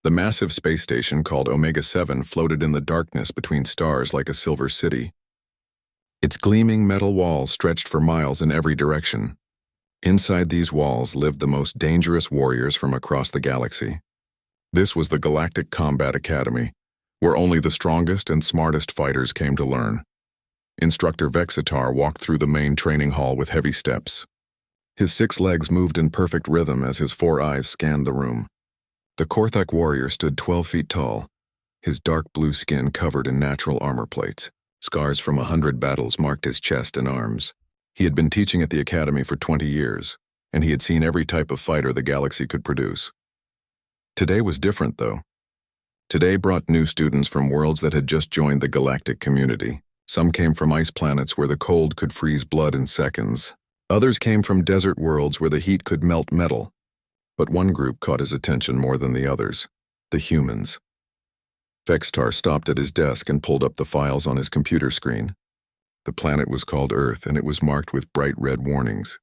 The massive space station called Omega-7 floated in the darkness between stars like a silver city. Its gleaming metal walls stretched for miles in every direction. Inside these walls lived the most dangerous warriors from across the galaxy. This was the Galactic Combat Academy, where only the strongest and smartest fighters came to learn. Instructor Vexitar walked through the main training hall with heavy steps. His 6 legs moved in perfect rhythm as his 4 eyes scanned the room. The Korthak warrior stood 12 feet tall, his dark blue skin covered in natural armor plates. Scars from 100 battles marked his chest and arms. He had been teaching at the academy for 20 years, and he had seen every type of fighter the galaxy could produce. Today was different, though. Today brought new students from worlds that had just joined the galactic community. Some came from ice planets where the cold could freeze blood in seconds. Others came from desert worlds where the heat could melt metal. But one group caught his attention more than the others: the humans. Vexitar stopped at his desk and pulled up the files on his computer screen. The planet was called Earth, and it was marked with bright red warnings.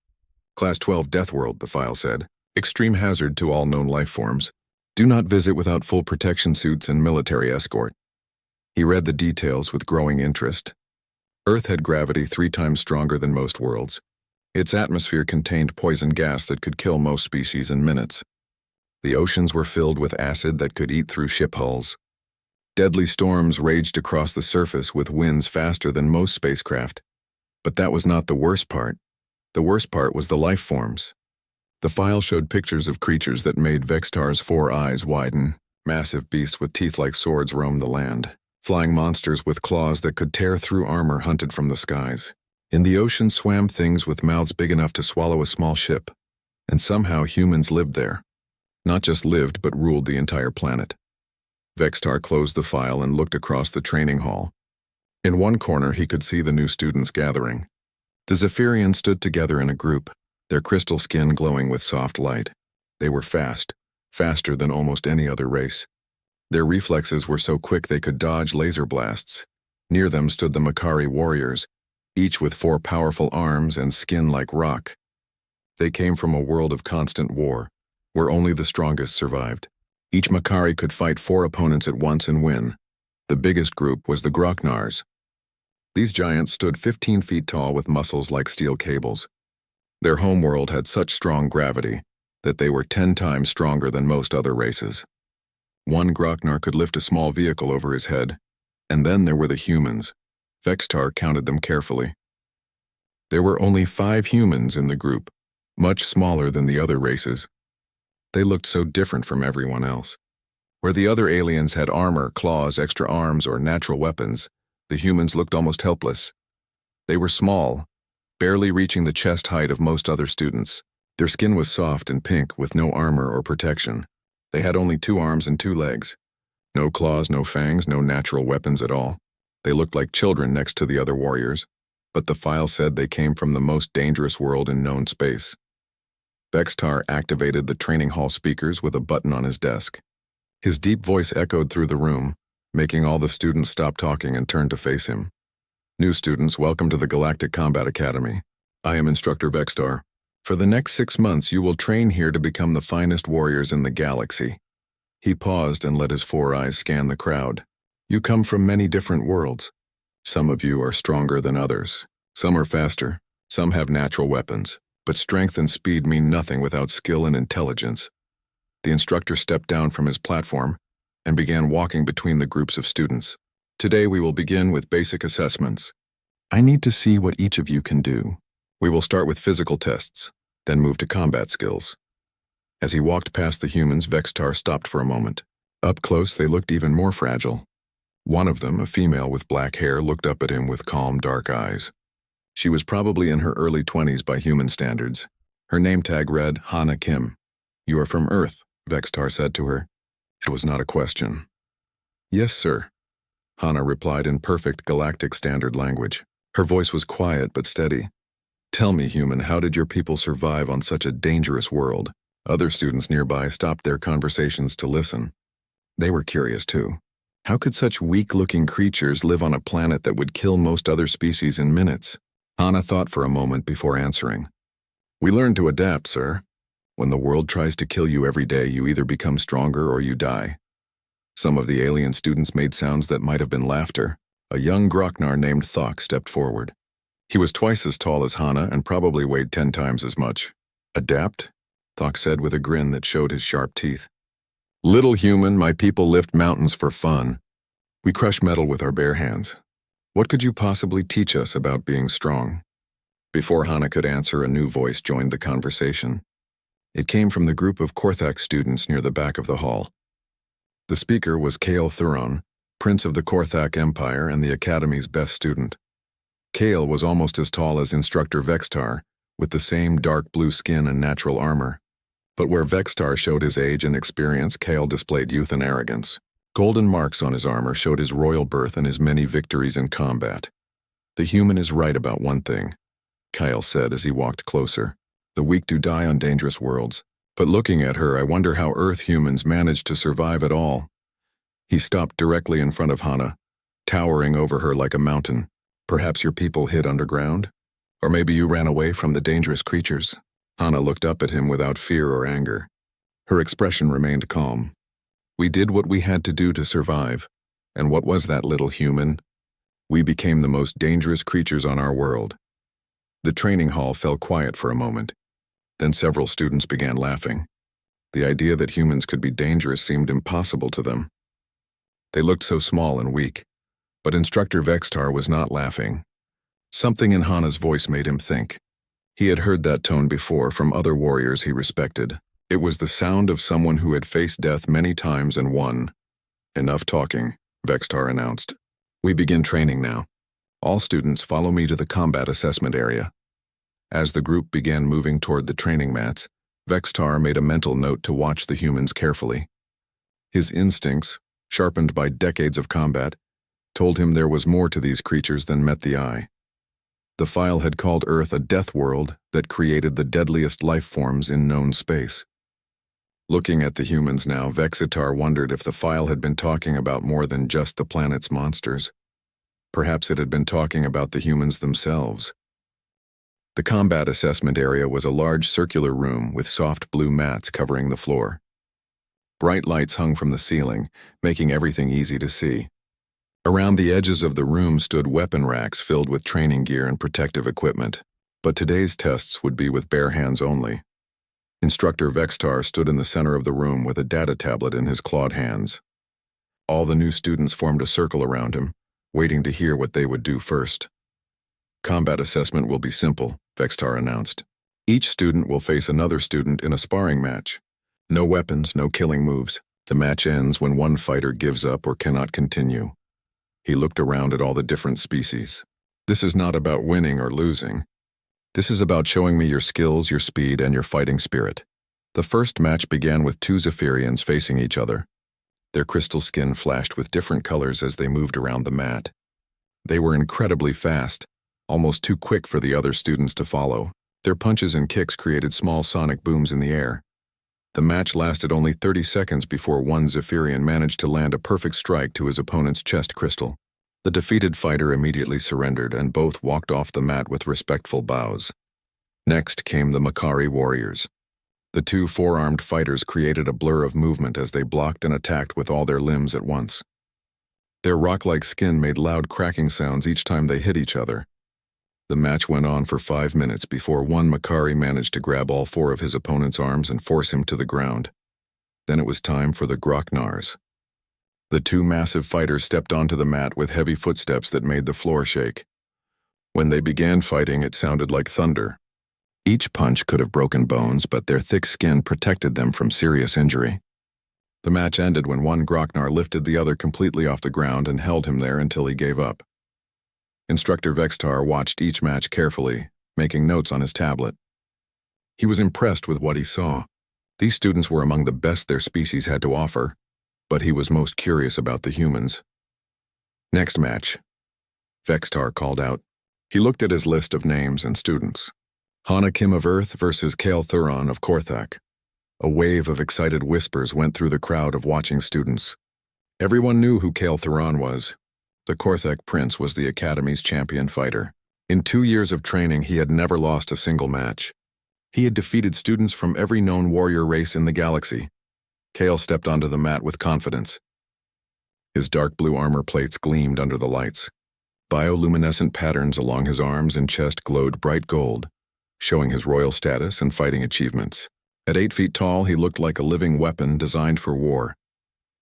Class 12 Deathworld, the file said. Extreme hazard to all known life forms. Do not visit without full protection suits and military escort. He read the details with growing interest. Earth had gravity 3 times stronger than most worlds. Its atmosphere contained poison gas that could kill most species in minutes. The oceans were filled with acid that could eat through ship hulls. Deadly storms raged across the surface with winds faster than most spacecraft. But that was not the worst part. The worst part was the life forms. The file showed pictures of creatures that made Vexitar's 4 eyes widen. Massive beasts with teeth like swords roamed the land. Flying monsters with claws that could tear through armor hunted from the skies. In the ocean swam things with mouths big enough to swallow a small ship. And somehow humans lived there. Not just lived, but ruled the entire planet. Vexitar closed the file and looked across the training hall. In one corner he could see the new students gathering. The Zephyrians stood together in a group, their crystal skin glowing with soft light. They were fast, faster than almost any other race. Their reflexes were so quick they could dodge laser blasts. Near them stood the Makari warriors, each with 4 powerful arms and skin like rock. They came from a world of constant war, where only the strongest survived. Each Makari could fight 4 opponents at once and win. The biggest group was the Groknars. These giants stood 15 feet tall with muscles like steel cables. Their homeworld had such strong gravity that they were 10 times stronger than most other races. One Groknar could lift a small vehicle over his head, and then there were the humans. Vexitar counted them carefully. There were only 5 humans in the group, much smaller than the other races. They looked so different from everyone else. Where the other aliens had armor, claws, extra arms, or natural weapons, the humans looked almost helpless. They were small, barely reaching the chest height of most other students. Their skin was soft and pink with no armor or protection. They had only 2 arms and 2 legs. No claws, no fangs, no natural weapons at all. They looked like children next to the other warriors, but the file said they came from the most dangerous world in known space. Vexitar activated the training hall speakers with a button on his desk. His deep voice echoed through the room, making all the students stop talking and turn to face him. New students, welcome to the Galactic Combat Academy. I am Instructor Vexitar. For the next 6 months, you will train here to become the finest warriors in the galaxy. He paused and let his 4 eyes scan the crowd. You come from many different worlds. Some of you are stronger than others. Some are faster. Some have natural weapons. But strength and speed mean nothing without skill and intelligence. The instructor stepped down from his platform and began walking between the groups of students. Today we will begin with basic assessments. I need to see what each of you can do. We will start with physical tests, then move to combat skills. As he walked past the humans, Vexitar stopped for a moment. Up close, they looked even more fragile. One of them, a female with black hair, looked up at him with calm, dark eyes. She was probably in her early 20s by human standards. Her name tag read Hana Kim. You are from Earth, Vexitar said to her. It was not a question. Yes, sir, Hana replied in perfect galactic standard language. Her voice was quiet but steady. Tell me, human, how did your people survive on such a dangerous world? Other students nearby stopped their conversations to listen. They were curious too. How could such weak-looking creatures live on a planet that would kill most other species in minutes? Hana thought for a moment before answering. We learn to adapt, sir. When the world tries to kill you every day, you either become stronger or you die. Some of the alien students made sounds that might have been laughter. A young Groknar named Thok stepped forward. He was twice as tall as Hana and probably weighed 10 times as much. Adapt? Thok said with a grin that showed his sharp teeth. Little human, my people lift mountains for fun. We crush metal with our bare hands. What could you possibly teach us about being strong? Before Hana could answer, a new voice joined the conversation. It came from the group of Korthak students near the back of the hall. The speaker was Kael Thuron, Prince of the Korthak Empire and the Academy's best student. Kael was almost as tall as Instructor Vextar, with the same dark blue skin and natural armor. But where Vextar showed his age and experience, Kael displayed youth and arrogance. Golden marks on his armor showed his royal birth and his many victories in combat. The human is right about one thing, Kael said as he walked closer. The weak do die on dangerous worlds. But looking at her, I wonder how Earth humans managed to survive at all. He stopped directly in front of Hana, towering over her like a mountain. Perhaps your people hid underground? Or maybe you ran away from the dangerous creatures? Hana looked up at him without fear or anger. Her expression remained calm. We did what we had to do to survive. And what was that, little human? We became the most dangerous creatures on our world. The training hall fell quiet for a moment. Then several students began laughing. The idea that humans could be dangerous seemed impossible to them. They looked so small and weak. But Instructor Vextar was not laughing. Something in Hana's voice made him think. He had heard that tone before from other warriors he respected. It was the sound of someone who had faced death many times and won. Enough talking, Vextar announced. We begin training now. All students follow me to the combat assessment area. As the group began moving toward the training mats, Vextar made a mental note to watch the humans carefully. His instincts, sharpened by decades of combat, told him there was more to these creatures than met the eye. The file had called Earth a death world that created the deadliest life forms in known space. Looking at the humans now, Vexitar wondered if the file had been talking about more than just the planet's monsters. Perhaps it had been talking about the humans themselves. The combat assessment area was a large circular room with soft blue mats covering the floor. Bright lights hung from the ceiling, making everything easy to see. Around the edges of the room stood weapon racks filled with training gear and protective equipment. But today's tests would be with bare hands only. Instructor Vextar stood in the center of the room with a data tablet in his clawed hands. All the new students formed a circle around him, waiting to hear what they would do first. Combat assessment will be simple, Vextar announced. Each student will face another student in a sparring match. No weapons, no killing moves. The match ends when one fighter gives up or cannot continue. He looked around at all the different species. This is not about winning or losing. This is about showing me your skills, your speed, and your fighting spirit. The first match began with two Zephyrians facing each other. Their crystal skin flashed with different colors as they moved around the mat. They were incredibly fast, almost too quick for the other students to follow. Their punches and kicks created small sonic booms in the air. The match lasted only 30 seconds before one Zephyrian managed to land a perfect strike to his opponent's chest crystal. The defeated fighter immediately surrendered, and both walked off the mat with respectful bows. Next came the Makari warriors. The two four-armed fighters created a blur of movement as they blocked and attacked with all their limbs at once. Their rock-like skin made loud cracking sounds each time they hit each other. The match went on for 5 minutes before one Makari managed to grab all four of his opponent's arms and force him to the ground. Then it was time for the Groknars. The two massive fighters stepped onto the mat with heavy footsteps that made the floor shake. When they began fighting, it sounded like thunder. Each punch could have broken bones, but their thick skin protected them from serious injury. The match ended when one Groknar lifted the other completely off the ground and held him there until he gave up. Instructor Vextar watched each match carefully, making notes on his tablet. He was impressed with what he saw. These students were among the best their species had to offer, but he was most curious about the humans. Next match, Vextar called out. He looked at his list of names and students. Hana Kim of Earth versus Kael Thuron of Korthak. A wave of excited whispers went through the crowd of watching students. Everyone knew who Kael Thuron was. The Korthak prince was the Academy's champion fighter. In 2 years of training, he had never lost a single match. He had defeated students from every known warrior race in the galaxy. Kael stepped onto the mat with confidence. His dark blue armor plates gleamed under the lights. Bioluminescent patterns along his arms and chest glowed bright gold, showing his royal status and fighting achievements. At 8 feet tall, he looked like a living weapon designed for war.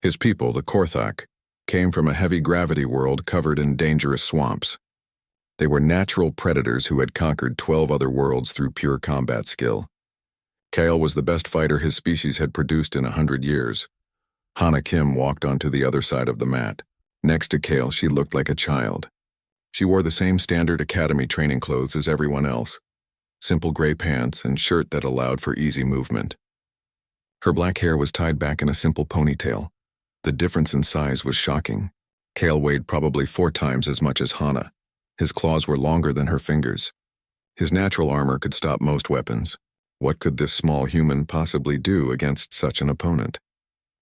His people, the Korthak, came from a heavy gravity world covered in dangerous swamps. They were natural predators who had conquered 12 other worlds through pure combat skill. Kale was the best fighter his species had produced in 100 years. Hana Kim walked onto the other side of the mat. Next to Kale, she looked like a child. She wore the same standard academy training clothes as everyone else, simple gray pants and shirt that allowed for easy movement. Her black hair was tied back in a simple ponytail. The difference in size was shocking. Kale weighed probably 4 times as much as Hana. His claws were longer than her fingers. His natural armor could stop most weapons. What could this small human possibly do against such an opponent?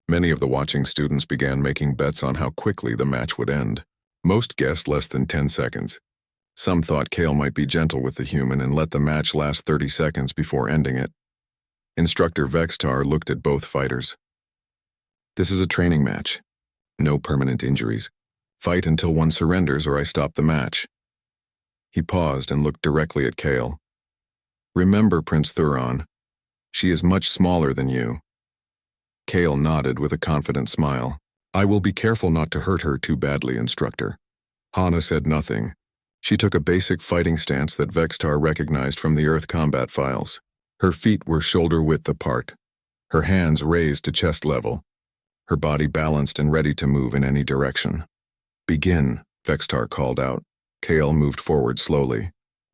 Many of the watching students began making bets on how quickly the match would end. Most guessed less than 10 seconds. Some thought Kale might be gentle with the human and let the match last 30 seconds before ending it. Instructor Vextar looked at both fighters. This is a training match. No permanent injuries. Fight until one surrenders or I stop the match. He paused and looked directly at Kale. Remember, Prince Thuron, she is much smaller than you. Kale nodded with a confident smile. I will be careful not to hurt her too badly, Instructor. Hana said nothing. She took a basic fighting stance that Vextar recognized from the Earth combat files. Her feet were shoulder-width apart, her hands raised to chest level, her body balanced and ready to move in any direction. Begin, Vextar called out. Kale moved forward slowly,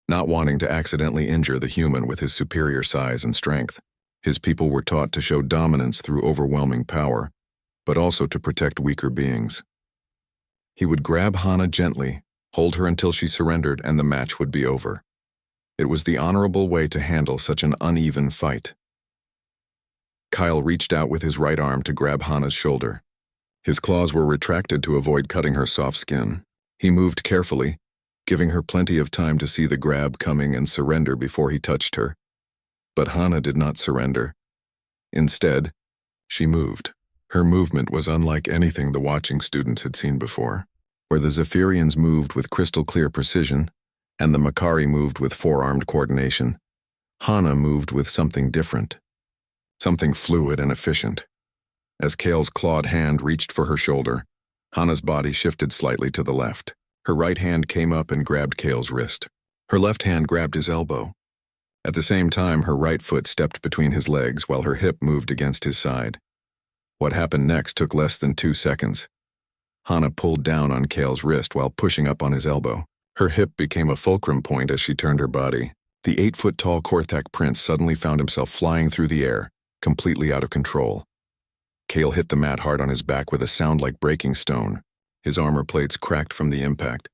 not wanting to accidentally injure the human with his superior size and strength. His people were taught to show dominance through overwhelming power, but also to protect weaker beings. He would grab Hana gently, hold her until she surrendered, and the match would be over. It was the honorable way to handle such an uneven fight. Kyle reached out with his right arm to grab Hana's shoulder. His claws were retracted to avoid cutting her soft skin. He moved carefully, giving her plenty of time to see the grab coming and surrender before he touched her. But Hana did not surrender. Instead, she moved. Her movement was unlike anything the watching students had seen before, where the Zephyrians moved with crystal-clear precision, and the Makari moved with forearmed coordination. Hana moved with something different, something fluid and efficient. As Kale's clawed hand reached for her shoulder, Hana's body shifted slightly to the left. Her right hand came up and grabbed Kale's wrist. Her left hand grabbed his elbow. At the same time, her right foot stepped between his legs while her hip moved against his side. What happened next took less than 2 seconds. Hana pulled down on Kale's wrist while pushing up on his elbow. Her hip became a fulcrum point as she turned her body. The 8-foot-tall Korthak prince suddenly found himself flying through the air, completely out of control. Kale hit the mat hard on his back with a sound like breaking stone. His armor plates cracked from the impact.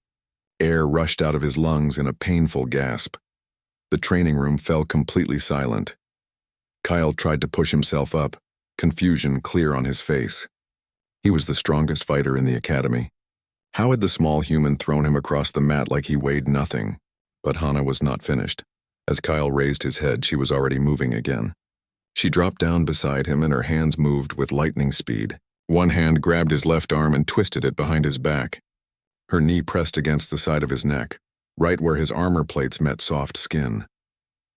Air rushed out of his lungs in a painful gasp. The training room fell completely silent. Kyle tried to push himself up, confusion clear on his face. He was the strongest fighter in the academy. How had the small human thrown him across the mat like he weighed nothing? But Hana was not finished. As Kyle raised his head, she was already moving again. She dropped down beside him and her hands moved with lightning speed. One hand grabbed his left arm and twisted it behind his back. Her knee pressed against the side of his neck, right where his armor plates met soft skin.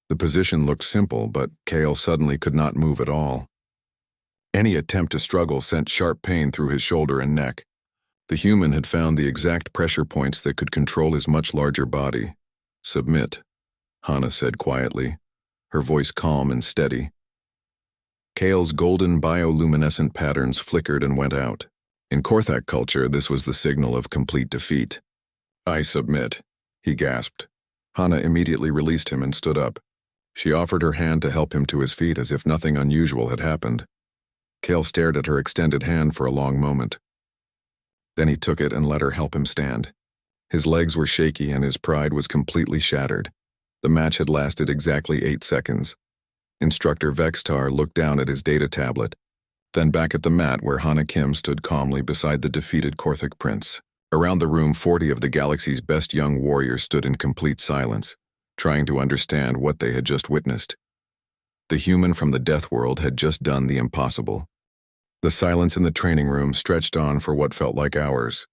The position looked simple, but Kale suddenly could not move at all. Any attempt to struggle sent sharp pain through his shoulder and neck. The human had found the exact pressure points that could control his much larger body. Submit, Hana said quietly, her voice calm and steady. Kale's golden bioluminescent patterns flickered and went out. In Korthak culture, this was the signal of complete defeat. I submit, he gasped. Hana immediately released him and stood up. She offered her hand to help him to his feet as if nothing unusual had happened. Kale stared at her extended hand for a long moment. Then he took it and let her help him stand. His legs were shaky and his pride was completely shattered. The match had lasted exactly 8 seconds. Instructor Vextar looked down at his data tablet, then back at the mat where Hana Kim stood calmly beside the defeated Korthak prince. Around the room, 40 of the galaxy's best young warriors stood in complete silence, trying to understand what they had just witnessed. The human from the Deathworld had just done the impossible. The silence in the training room stretched on for what felt like hours.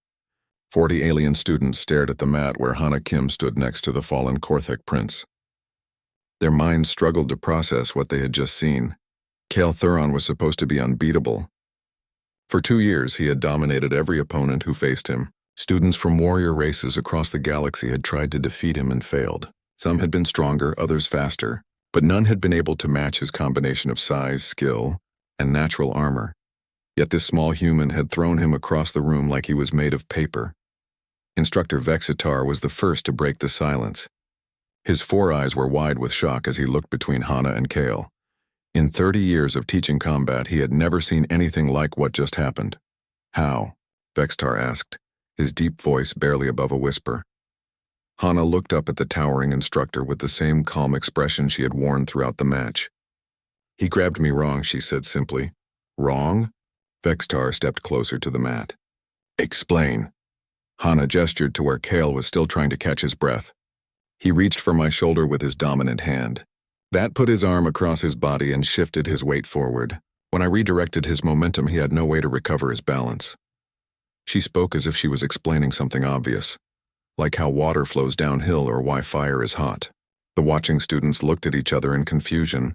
40 alien students stared at the mat where Hana Kim stood next to the fallen Korthak prince. Their minds struggled to process what they had just seen. Kale Thuron was supposed to be unbeatable. For 2 years, he had dominated every opponent who faced him. Students from warrior races across the galaxy had tried to defeat him and failed. Some had been stronger, others faster, but none had been able to match his combination of size, skill, and natural armor. Yet this small human had thrown him across the room like he was made of paper. Instructor Vexitar was the first to break the silence. His 4 eyes were wide with shock as he looked between Hana and Kale. In 30 years of teaching combat, he had never seen anything like what just happened. How? Vexitar asked, his deep voice barely above a whisper. Hana looked up at the towering instructor with the same calm expression she had worn throughout the match. He grabbed me wrong, she said simply. Wrong? Vexitar stepped closer to the mat. Explain. Hana gestured to where Kale was still trying to catch his breath. He reached for my shoulder with his dominant hand. That put his arm across his body and shifted his weight forward. When I redirected his momentum, he had no way to recover his balance. She spoke as if she was explaining something obvious, like how water flows downhill or why fire is hot. The watching students looked at each other in confusion.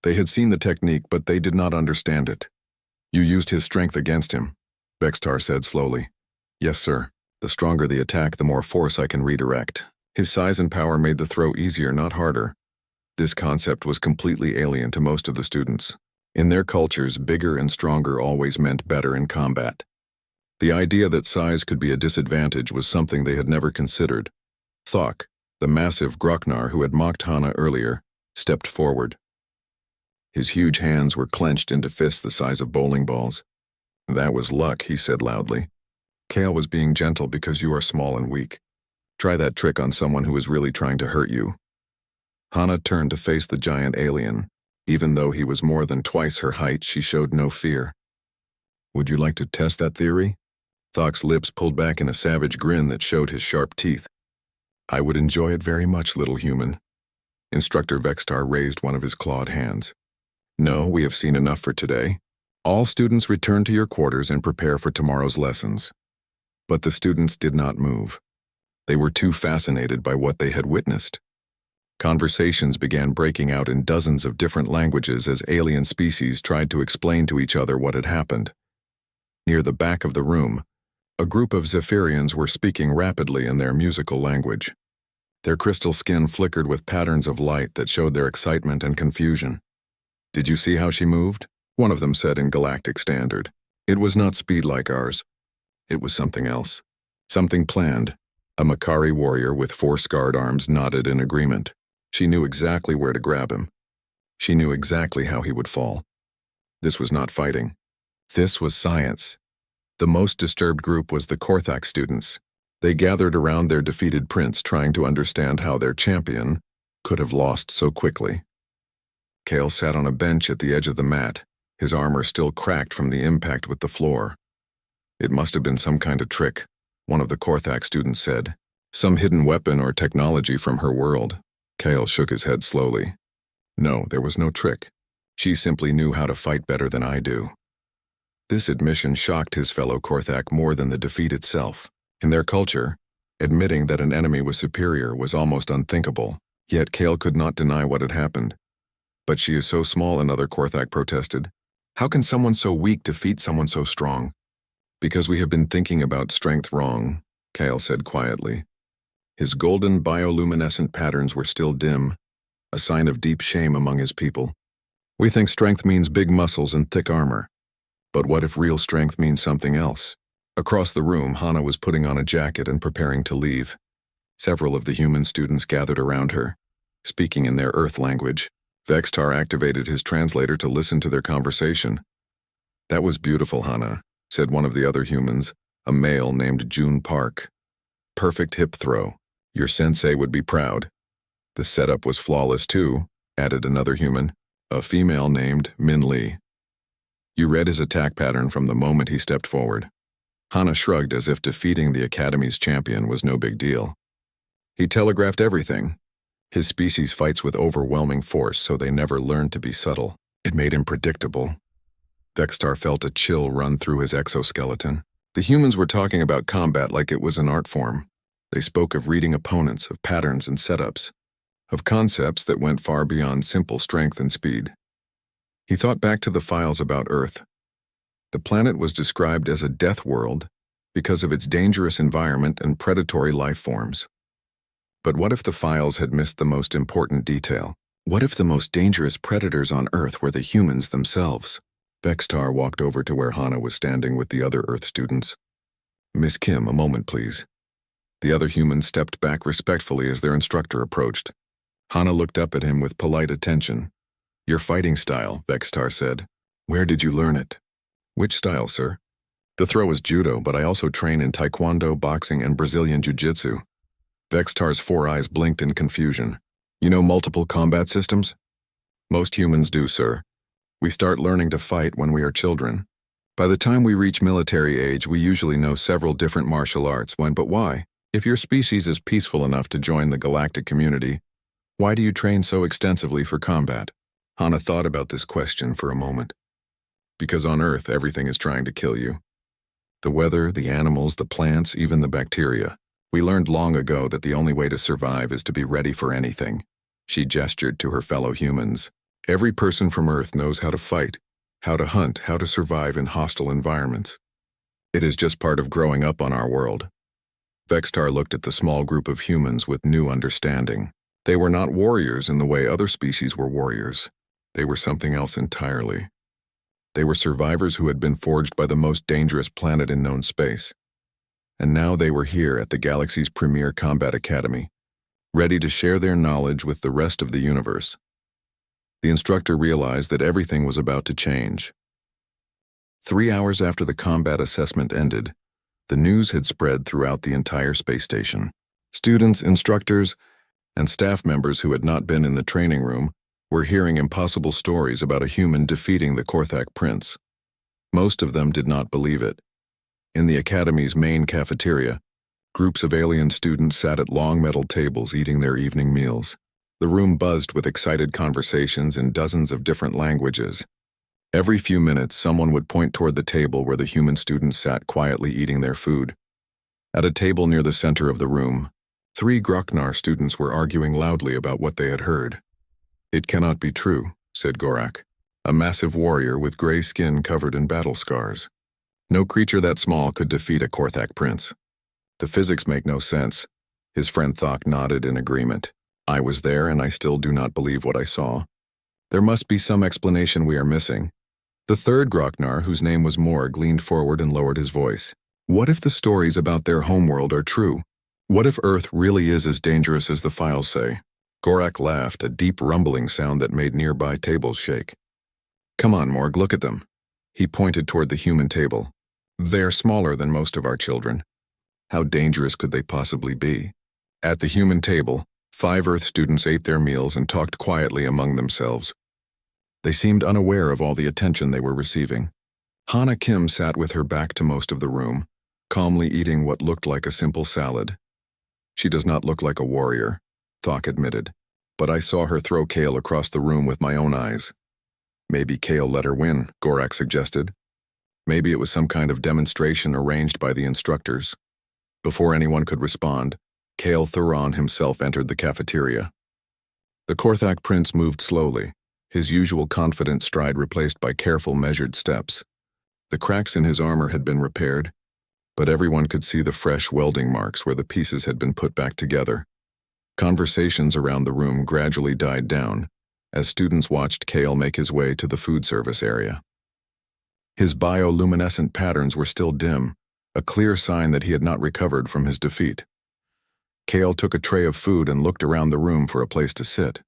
They had seen the technique, but they did not understand it. You used his strength against him, Vexitar said slowly. Yes, sir. The stronger the attack, the more force I can redirect. His size and power made the throw easier, not harder. This concept was completely alien to most of the students. In their cultures, bigger and stronger always meant better in combat. The idea that size could be a disadvantage was something they had never considered. Thok, the massive Groknar who had mocked Hana earlier, stepped forward. His huge hands were clenched into fists the size of bowling balls. That was luck, he said loudly. Kale was being gentle because you are small and weak. Try that trick on someone who is really trying to hurt you. Hana turned to face the giant alien. Even though he was more than twice her height, she showed no fear. Would you like to test that theory? Thok's lips pulled back in a savage grin that showed his sharp teeth. I would enjoy it very much, little human. Instructor Vexitar raised one of his clawed hands. No, we have seen enough for today. All students return to your quarters and prepare for tomorrow's lessons. But the students did not move. They were too fascinated by what they had witnessed. Conversations began breaking out in dozens of different languages as alien species tried to explain to each other what had happened. Near the back of the room, a group of Zephyrians were speaking rapidly in their musical language. Their crystal skin flickered with patterns of light that showed their excitement and confusion. Did you see how she moved? One of them said in Galactic Standard. It was not speed like ours. It was something else. Something planned. A Makari warrior with 4 scarred arms nodded in agreement. She knew exactly where to grab him. She knew exactly how he would fall. This was not fighting. This was science. The most disturbed group was the Korthak students. They gathered around their defeated prince, trying to understand how their champion could have lost so quickly. Kale sat on a bench at the edge of the mat, his armor still cracked from the impact with the floor. It must have been some kind of trick, one of the Korthak students said. Some hidden weapon or technology from her world. Kale shook his head slowly. No, there was no trick. She simply knew how to fight better than I do. This admission shocked his fellow Korthak more than the defeat itself. In their culture, admitting that an enemy was superior was almost unthinkable, yet Kale could not deny what had happened. But she is so small, another Korthak protested. How can someone so weak defeat someone so strong? Because we have been thinking about strength wrong, Kale said quietly. His golden bioluminescent patterns were still dim, a sign of deep shame among his people. We think strength means big muscles and thick armor. But what if real strength means something else? Across the room, Hana was putting on a jacket and preparing to leave. Several of the human students gathered around her, speaking in their Earth language. Vexitar activated his translator to listen to their conversation. That was beautiful, Hana, said one of the other humans, a male named June Park. Perfect hip throw. Your sensei would be proud. The setup was flawless too, added another human, a female named Min Lee. You read his attack pattern from the moment he stepped forward. Hana shrugged as if defeating the Academy's champion was no big deal. He telegraphed everything. His species fights with overwhelming force, so they never learned to be subtle. It made him predictable. Vextar felt a chill run through his exoskeleton. The humans were talking about combat like it was an art form. They spoke of reading opponents, of patterns and setups, of concepts that went far beyond simple strength and speed. He thought back to the files about Earth. The planet was described as a death world because of its dangerous environment and predatory life forms. But what if the files had missed the most important detail? What if the most dangerous predators on Earth were the humans themselves? Vextar walked over to where Hana was standing with the other Earth students. "Miss Kim, a moment, please." The other humans stepped back respectfully as their instructor approached. Hana looked up at him with polite attention. "Your fighting style," Vextar said. "Where did you learn it?" "Which style, sir?" "The throw is judo, but I also train in taekwondo, boxing, and Brazilian jiu-jitsu." Vextar's four eyes blinked in confusion. "You know multiple combat systems?" "Most humans do, sir. We start learning to fight when we are children. By the time we reach military age, we usually know several different martial arts. But why? If your species is peaceful enough to join the galactic community, why do you train so extensively for combat?" Hana thought about this question for a moment. "Because on Earth, everything is trying to kill you. The weather, the animals, the plants, even the bacteria. We learned long ago that the only way to survive is to be ready for anything." She gestured to her fellow humans. "Every person from Earth knows how to fight, how to hunt, how to survive in hostile environments. It is just part of growing up on our world." Vextar looked at the small group of humans with new understanding. They were not warriors in the way other species were warriors. They were something else entirely. They were survivors who had been forged by the most dangerous planet in known space. And now they were here at the galaxy's premier combat academy, ready to share their knowledge with the rest of the universe. The instructor realized that everything was about to change. 3 hours after the combat assessment ended, the news had spread throughout the entire space station. Students, instructors, and staff members who had not been in the training room were hearing impossible stories about a human defeating the Korthak prince. Most of them did not believe it. In the academy's main cafeteria, groups of alien students sat at long metal tables eating their evening meals. The room buzzed with excited conversations in dozens of different languages. Every few minutes, someone would point toward the table where the human students sat quietly eating their food. At a table near the center of the room, 3 Groknar students were arguing loudly about what they had heard. "It cannot be true," said Gorak, a massive warrior with gray skin covered in battle scars. "No creature that small could defeat a Korthak prince. The physics make no sense." His friend Thok nodded in agreement. "I was there and I still do not believe what I saw. There must be some explanation we are missing." The third Groknar, whose name was Morg, leaned forward and lowered his voice. "What if the stories about their homeworld are true? What if Earth really is as dangerous as the files say?" Gorak laughed, a deep rumbling sound that made nearby tables shake. "Come on, Morg, look at them." He pointed toward the human table. "They're smaller than most of our children. How dangerous could they possibly be?" At the human table, 5 Earth students ate their meals and talked quietly among themselves. They seemed unaware of all the attention they were receiving. Hana Kim sat with her back to most of the room, calmly eating what looked like a simple salad. "She does not look like a warrior," Thok admitted, "but I saw her throw Kale across the room with my own eyes." "Maybe Kale let her win," Gorak suggested. "Maybe it was some kind of demonstration arranged by the instructors." Before anyone could respond, Kale Thuron himself entered the cafeteria. The Korthak prince moved slowly, his usual confident stride replaced by careful, measured steps. The cracks in his armor had been repaired, but everyone could see the fresh welding marks where the pieces had been put back together. Conversations around the room gradually died down as students watched Kale make his way to the food service area. His bioluminescent patterns were still dim, a clear sign that he had not recovered from his defeat. Kale took a tray of food and looked around the room for a place to sit.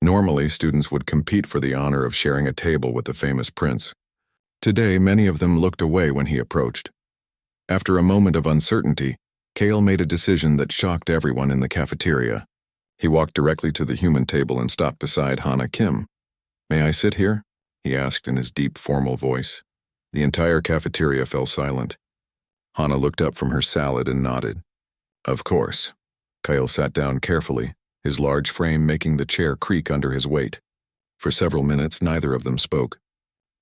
Normally, students would compete for the honor of sharing a table with the famous prince. Today, many of them looked away when he approached. After a moment of uncertainty, Kale made a decision that shocked everyone in the cafeteria. He walked directly to the human table and stopped beside Hana Kim. "May I sit here?" he asked in his deep, formal voice. The entire cafeteria fell silent. Hana looked up from her salad and nodded. "Of course." Kale sat down carefully, his large frame making the chair creak under his weight. For several minutes, neither of them spoke.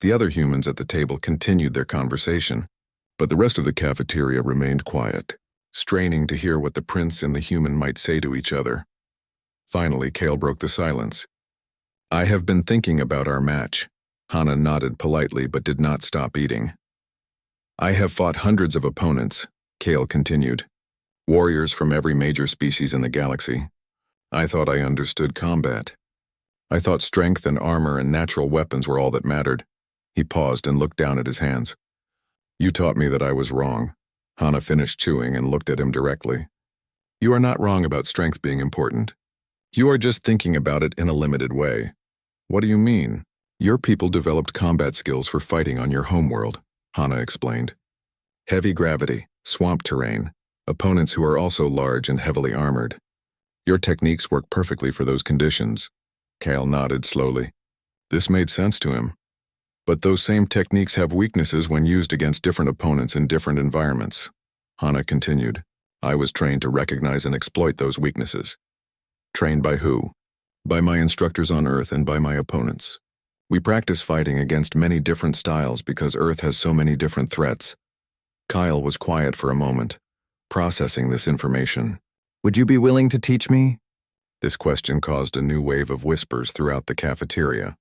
The other humans at the table continued their conversation, but the rest of the cafeteria remained quiet, straining to hear what the prince and the human might say to each other. Finally, Kale broke the silence. I have been thinking about our match. Hana nodded politely but did not stop eating. I have fought hundreds of opponents, Kale continued. Warriors from every major species in the galaxy. I thought I understood combat. I thought strength and armor and natural weapons were all that mattered. He paused and looked down at his hands. You taught me that I was wrong. Hana finished chewing and looked at him directly. You are not wrong about strength being important. You are just thinking about it in a limited way. What do you mean? Your people developed combat skills for fighting on your homeworld, Hana explained. Heavy gravity, swamp terrain, opponents who are also large and heavily armored. Your techniques work perfectly for those conditions. Kale nodded slowly. This made sense to him. But those same techniques have weaknesses when used against different opponents in different environments. Hana continued. I was trained to recognize and exploit those weaknesses. Trained by who? By my instructors on Earth and by my opponents. We practice fighting against many different styles because Earth has so many different threats. Kyle was quiet for a moment, processing this information. Would you be willing to teach me? This question caused a new wave of whispers throughout the cafeteria.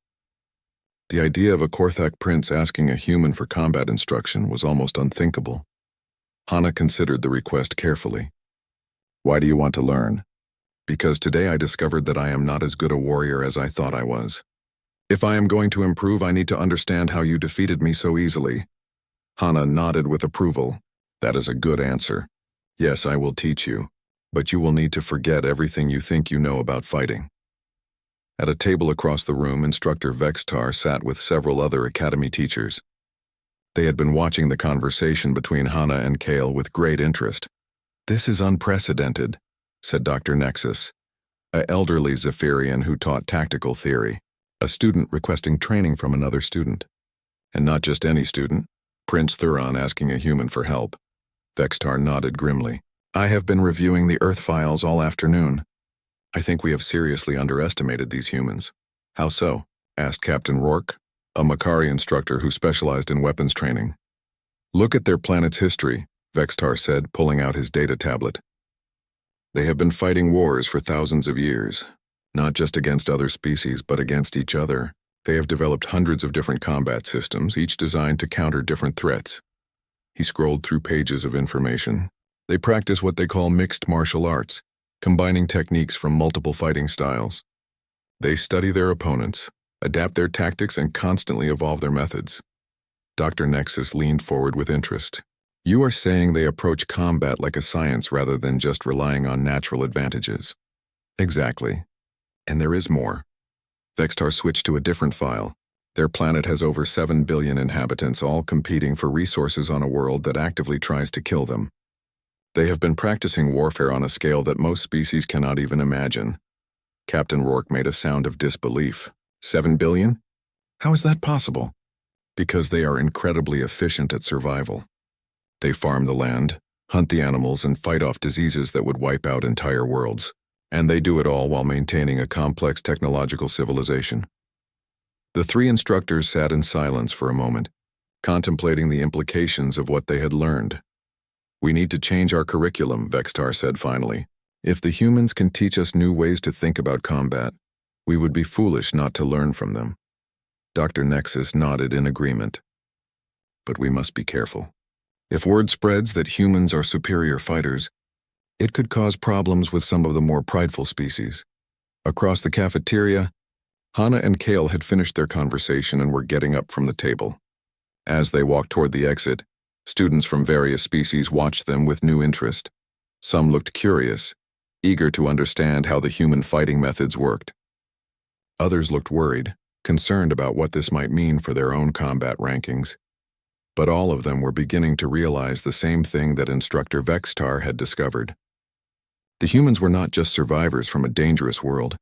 The idea of a Korthak prince asking a human for combat instruction was almost unthinkable. Hana considered the request carefully. Why do you want to learn? Because today I discovered that I am not as good a warrior as I thought I was. If I am going to improve, I need to understand how you defeated me so easily. Hana nodded with approval. That is a good answer. Yes, I will teach you, but you will need to forget everything you think you know about fighting. At a table across the room, Instructor Vextar sat with several other academy teachers. They had been watching the conversation between Hana and Kale with great interest. This is unprecedented, said Dr. Nexus, an elderly Zephyrian who taught tactical theory, a student requesting training from another student. And not just any student, Prince Thuron asking a human for help. Vextar nodded grimly. I have been reviewing the Earth files all afternoon. I think we have seriously underestimated these humans. How so? Asked Captain Rourke, a Makari instructor who specialized in weapons training. Look at their planet's history, Vextar said, pulling out his data tablet. They have been fighting wars for thousands of years, not just against other species, but against each other. They have developed hundreds of different combat systems, each designed to counter different threats. He scrolled through pages of information. They practice what they call mixed martial arts, combining techniques from multiple fighting styles. They study their opponents, adapt their tactics, and constantly evolve their methods. Dr. Nexus leaned forward with interest. You are saying they approach combat like a science rather than just relying on natural advantages. Exactly. And there is more. Vextar switched to a different file. Their planet has over 7 billion inhabitants, all competing for resources on a world that actively tries to kill them. They have been practicing warfare on a scale that most species cannot even imagine. Captain Rourke made a sound of disbelief. 7 billion? How is that possible? Because they are incredibly efficient at survival. They farm the land, hunt the animals, and fight off diseases that would wipe out entire worlds. And they do it all while maintaining a complex technological civilization. The three instructors sat in silence for a moment, contemplating the implications of what they had learned. We need to change our curriculum, Vextar said finally. If the humans can teach us new ways to think about combat, we would be foolish not to learn from them. Dr. Nexus nodded in agreement. But we must be careful. If word spreads that humans are superior fighters, it could cause problems with some of the more prideful species. Across the cafeteria, Hana and Kale had finished their conversation and were getting up from the table. As they walked toward the exit, students from various species watched them with new interest. Some looked curious, eager to understand how the human fighting methods worked. Others looked worried, concerned about what this might mean for their own combat rankings. But all of them were beginning to realize the same thing that Instructor Vextar had discovered. The humans were not just survivors from a dangerous world.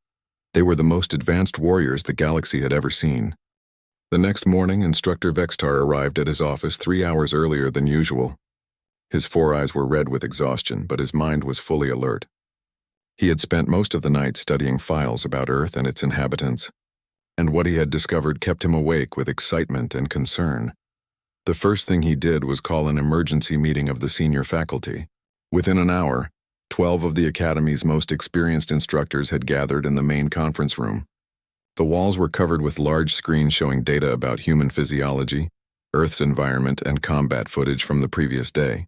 They were the most advanced warriors the galaxy had ever seen. The next morning, Instructor Vextar arrived at his office 3 hours earlier than usual. His 4 eyes were red with exhaustion, but his mind was fully alert. He had spent most of the night studying files about Earth and its inhabitants, and what he had discovered kept him awake with excitement and concern. The first thing he did was call an emergency meeting of the senior faculty. Within an hour, 12 of the Academy's most experienced instructors had gathered in the main conference room. The walls were covered with large screens showing data about human physiology, Earth's environment, and combat footage from the previous day.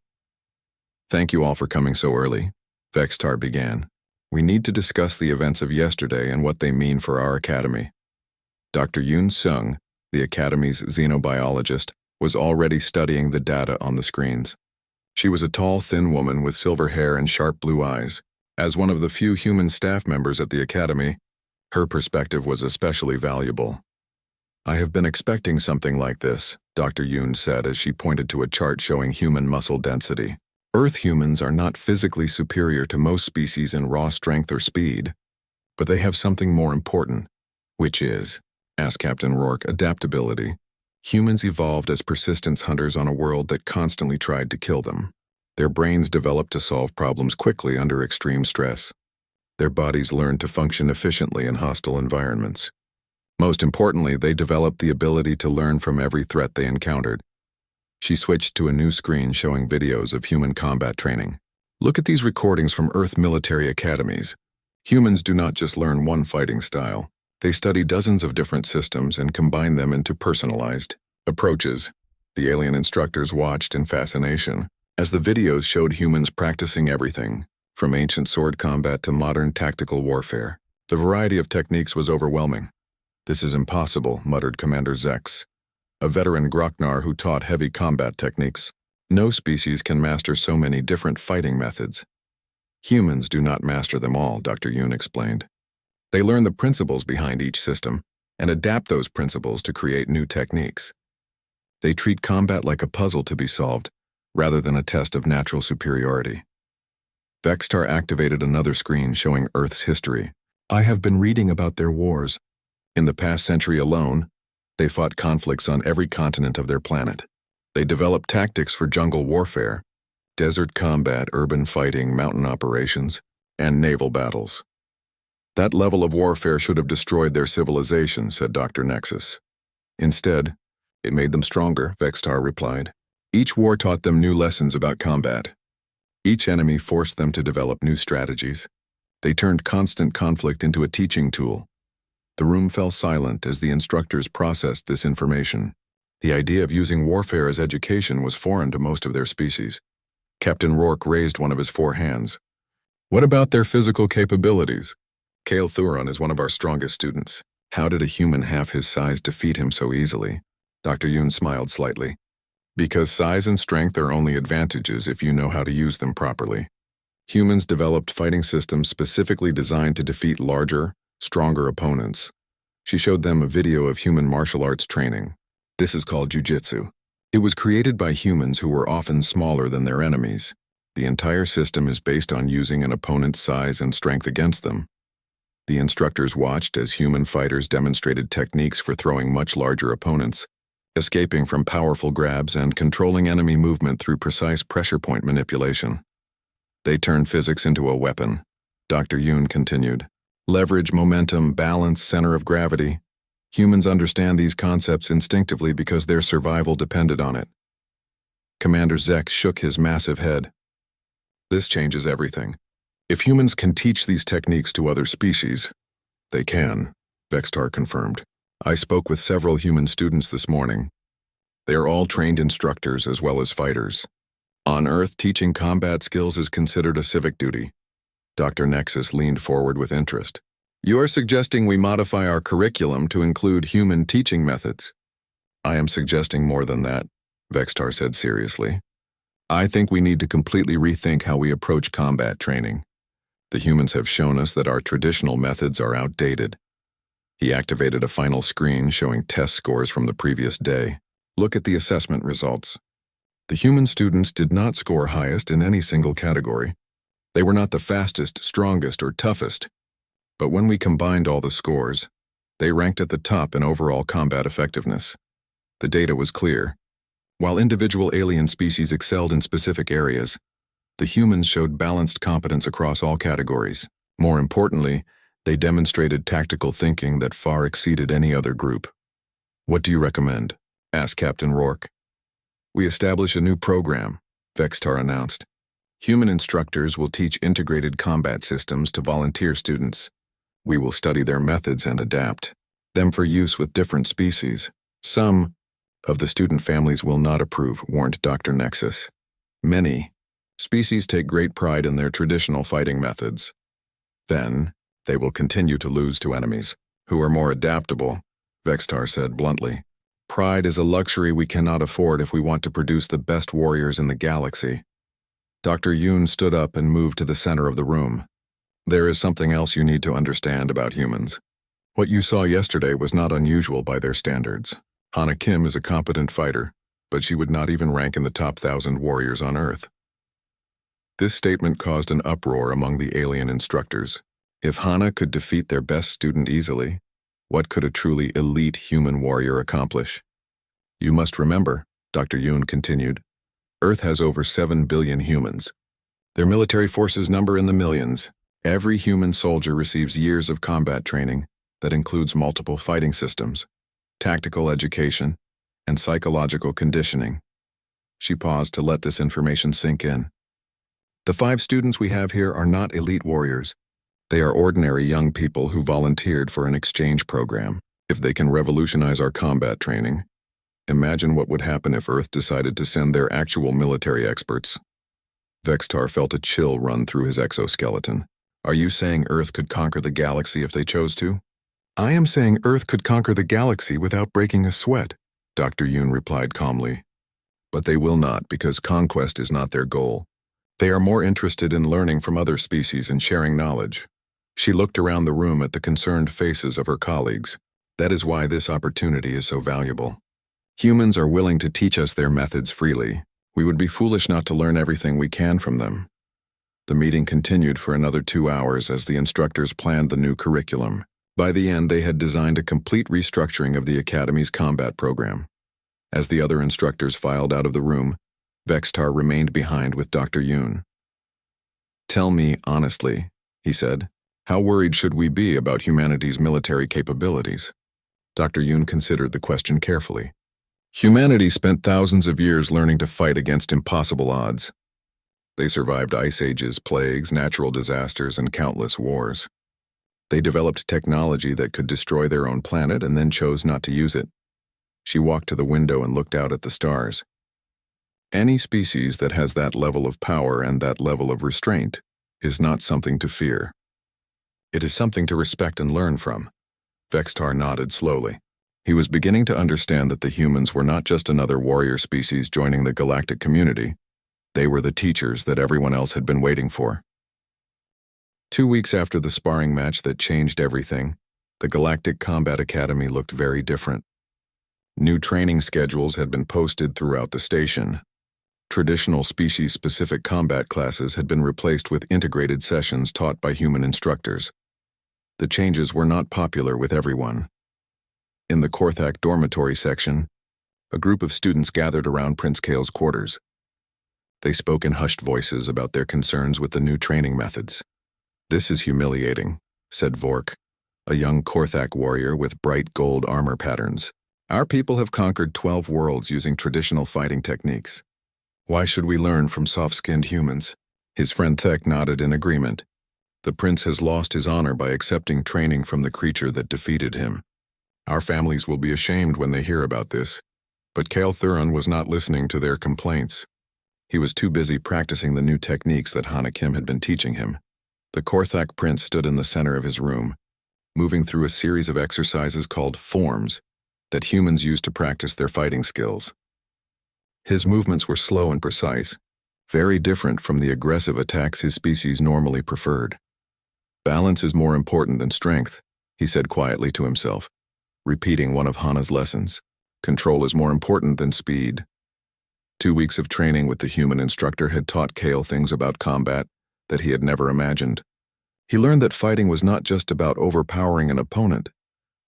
"Thank you all for coming so early," Vextar began. "We need to discuss the events of yesterday and what they mean for our Academy." Dr. Yoon Sung, the Academy's xenobiologist, was already studying the data on the screens. She was a tall, thin woman with silver hair and sharp blue eyes. As one of the few human staff members at the Academy, her perspective was especially valuable. "I have been expecting something like this," Dr. Yoon said as she pointed to a chart showing human muscle density. "Earth humans are not physically superior to most species in raw strength or speed, but they have something more important." "Which is?" asked Captain Rourke. "Adaptability. Humans evolved as persistence hunters on a world that constantly tried to kill them. Their brains developed to solve problems quickly under extreme stress. Their bodies learned to function efficiently in hostile environments. Most importantly, they developed the ability to learn from every threat they encountered." She switched to a new screen showing videos of human combat training. "Look at these recordings from Earth military academies. Humans do not just learn one fighting style. They study dozens of different systems and combine them into personalized approaches." The alien instructors watched in fascination as the videos showed humans practicing everything, from ancient sword combat to modern tactical warfare. The variety of techniques was overwhelming. "This is impossible," muttered Commander Zex, a veteran Groknar who taught heavy combat techniques. "No species can master so many different fighting methods." "Humans do not master them all," Dr. Yoon explained. "They learn the principles behind each system and adapt those principles to create new techniques. They treat combat like a puzzle to be solved, rather than a test of natural superiority." Vextar activated another screen showing Earth's history. "I have been reading about their wars. In the past century alone, they fought conflicts on every continent of their planet. They developed tactics for jungle warfare, desert combat, urban fighting, mountain operations, and naval battles. That level of warfare should have destroyed their civilization," said Dr. Nexus. "Instead, it made them stronger," Vextar replied. "Each war taught them new lessons about combat. Each enemy forced them to develop new strategies. They turned constant conflict into a teaching tool." The room fell silent as the instructors processed this information. The idea of using warfare as education was foreign to most of their species. Captain Rourke raised one of his 4 hands. "What about their physical capabilities? Kale Thuron is one of our strongest students. How did a human half his size defeat him so easily?" Dr. Yoon smiled slightly. "Because size and strength are only advantages if you know how to use them properly. Humans developed fighting systems specifically designed to defeat larger, stronger opponents." She showed them a video of human martial arts training. "This is called jujitsu. It was created by humans who were often smaller than their enemies. The entire system is based on using an opponent's size and strength against them." The instructors watched as human fighters demonstrated techniques for throwing much larger opponents, escaping from powerful grabs, and controlling enemy movement through precise pressure point manipulation. "They turned physics into a weapon," Dr. Yoon continued. "Leverage, momentum, balance, center of gravity. Humans understand these concepts instinctively because their survival depended on it." Commander Zek shook his massive head. "This changes everything. If humans can teach these techniques to other species, they can," Vextar confirmed. "I spoke with several human students this morning. They are all trained instructors as well as fighters. On Earth, teaching combat skills is considered a civic duty." Dr. Nexus leaned forward with interest. "You are suggesting we modify our curriculum to include human teaching methods?" "I am suggesting more than that," Vextar said seriously. "I think we need to completely rethink how we approach combat training. The humans have shown us that our traditional methods are outdated." He activated a final screen showing test scores from the previous day. "Look at the assessment results. The human students did not score highest in any single category. They were not the fastest, strongest, or toughest. But when we combined all the scores, they ranked at the top in overall combat effectiveness. The data was clear. While individual alien species excelled in specific areas, the humans showed balanced competence across all categories. More importantly, They demonstrated tactical thinking that far exceeded any other group. "What do you recommend?" asked Captain Rourke. "We establish a new program," Vextar announced. "Human instructors will teach integrated combat systems to volunteer students. We will study their methods and adapt them for use with different species. Some of the student families will not approve," warned Dr. Nexus. "Many species take great pride in their traditional fighting methods. Then, they will continue to lose to enemies who are more adaptable," Vextar said bluntly. "Pride is a luxury we cannot afford if we want to produce the best warriors in the galaxy." Dr. Yoon stood up and moved to the center of the room. "There is something else you need to understand about humans. What you saw yesterday was not unusual by their standards. Hana Kim is a competent fighter, but she would not even rank in the top 1,000 warriors on Earth." This statement caused an uproar among the alien instructors. If Hana could defeat their best student easily, what could a truly elite human warrior accomplish? "You must remember," Dr. Yoon continued, "Earth has over 7 billion humans. Their military forces number in the millions. Every human soldier receives years of combat training that includes multiple fighting systems, tactical education, and psychological conditioning." She paused to let this information sink in. "The 5 students we have here are not elite warriors. They are ordinary young people who volunteered for an exchange program. If they can revolutionize our combat training, imagine what would happen if Earth decided to send their actual military experts." Vextar felt a chill run through his exoskeleton. "Are you saying Earth could conquer the galaxy if they chose to?" "I am saying Earth could conquer the galaxy without breaking a sweat," Dr. Yoon replied calmly. "But they will not, because conquest is not their goal. They are more interested in learning from other species and sharing knowledge." She looked around the room at the concerned faces of her colleagues. "That is why this opportunity is so valuable. Humans are willing to teach us their methods freely. We would be foolish not to learn everything we can from them." The meeting continued for another 2 hours as the instructors planned the new curriculum. By the end, they had designed a complete restructuring of the Academy's combat program. As the other instructors filed out of the room, Vextar remained behind with Dr. Yoon. "Tell me honestly," he said, "how worried should we be about humanity's military capabilities?" Dr. Yoon considered the question carefully. "Humanity spent thousands of years learning to fight against impossible odds. They survived ice ages, plagues, natural disasters, and countless wars. They developed technology that could destroy their own planet and then chose not to use it." She walked to the window and looked out at the stars. "Any species that has that level of power and that level of restraint is not something to fear. It is something to respect and learn from." Vextar nodded slowly. He was beginning to understand that the humans were not just another warrior species joining the galactic community. They were the teachers that everyone else had been waiting for. 2 weeks after the sparring match that changed everything, the Galactic Combat Academy looked very different. New training schedules had been posted throughout the station. Traditional species-specific combat classes had been replaced with integrated sessions taught by human instructors. The changes were not popular with everyone. In the Korthak dormitory section, a group of students gathered around Prince Kale's quarters. They spoke in hushed voices about their concerns with the new training methods. "This is humiliating," said Vork, a young Korthak warrior with bright gold armor patterns. "Our people have conquered 12 worlds using traditional fighting techniques. Why should we learn from soft-skinned humans?" His friend Thek nodded in agreement. "The prince has lost his honor by accepting training from the creature that defeated him. Our families will be ashamed when they hear about this." But Kale Thuron was not listening to their complaints. He was too busy practicing the new techniques that Hana Kim had been teaching him. The Korthak prince stood in the center of his room, moving through a series of exercises called forms that humans use to practice their fighting skills. His movements were slow and precise, very different from the aggressive attacks his species normally preferred. "Balance is more important than strength," he said quietly to himself, repeating one of Hana's lessons. "Control is more important than speed." 2 weeks of training with the human instructor had taught Kale things about combat that he had never imagined. He learned that fighting was not just about overpowering an opponent,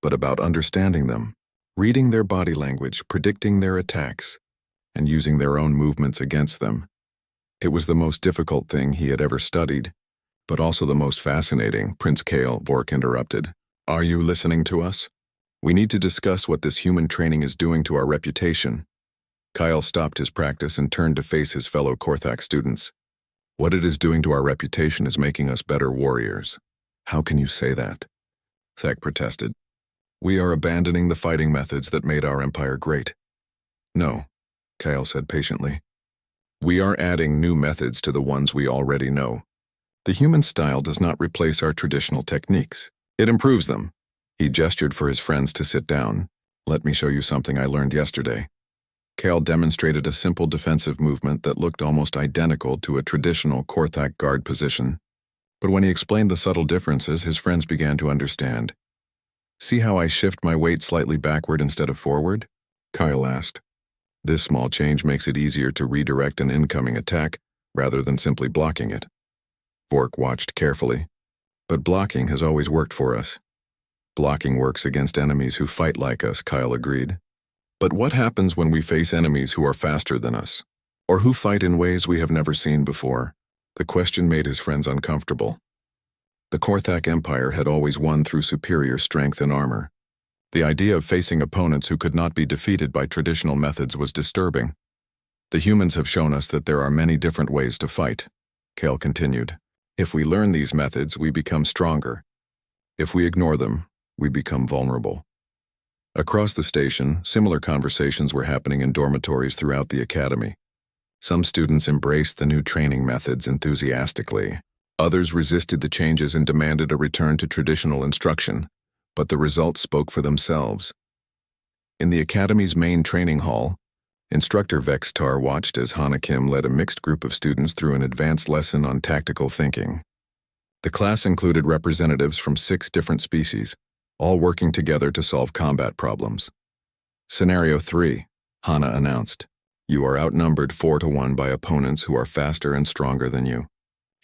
but about understanding them, reading their body language, predicting their attacks, and using their own movements against them. It was the most difficult thing he had ever studied, But also the most fascinating, Prince Kale, Vork interrupted. Are you listening to us? We need to discuss what this human training is doing to our reputation. Kyle stopped his practice and turned to face his fellow Korthak students. What it is doing to our reputation is making us better warriors. How can you say that? Thek protested. We are abandoning the fighting methods that made our empire great. No, Kyle said patiently. We are adding new methods to the ones we already know. The human style does not replace our traditional techniques. It improves them. He gestured for his friends to sit down. Let me show you something I learned yesterday. Kale demonstrated a simple defensive movement that looked almost identical to a traditional Korthak guard position. But when he explained the subtle differences, his friends began to understand. See how I shift my weight slightly backward instead of forward? Kyle asked. This small change makes it easier to redirect an incoming attack rather than simply blocking it. Vork watched carefully. But blocking has always worked for us. Blocking works against enemies who fight like us, Kyle agreed. But what happens when we face enemies who are faster than us, or who fight in ways we have never seen before? The question made his friends uncomfortable. The Korthak Empire had always won through superior strength and armor. The idea of facing opponents who could not be defeated by traditional methods was disturbing. The humans have shown us that there are many different ways to fight, Kale continued. If we learn these methods, we become stronger. If we ignore them, we become vulnerable. Across the station, similar conversations were happening in dormitories throughout the academy. Some students embraced the new training methods enthusiastically. Others resisted the changes and demanded a return to traditional instruction, but the results spoke for themselves. In the academy's main training hall, Instructor Vextar watched as Hana Kim led a mixed group of students through an advanced lesson on tactical thinking. The class included representatives from 6 different species, all working together to solve combat problems. Scenario 3, Hana announced. You are outnumbered 4-1 by opponents who are faster and stronger than you.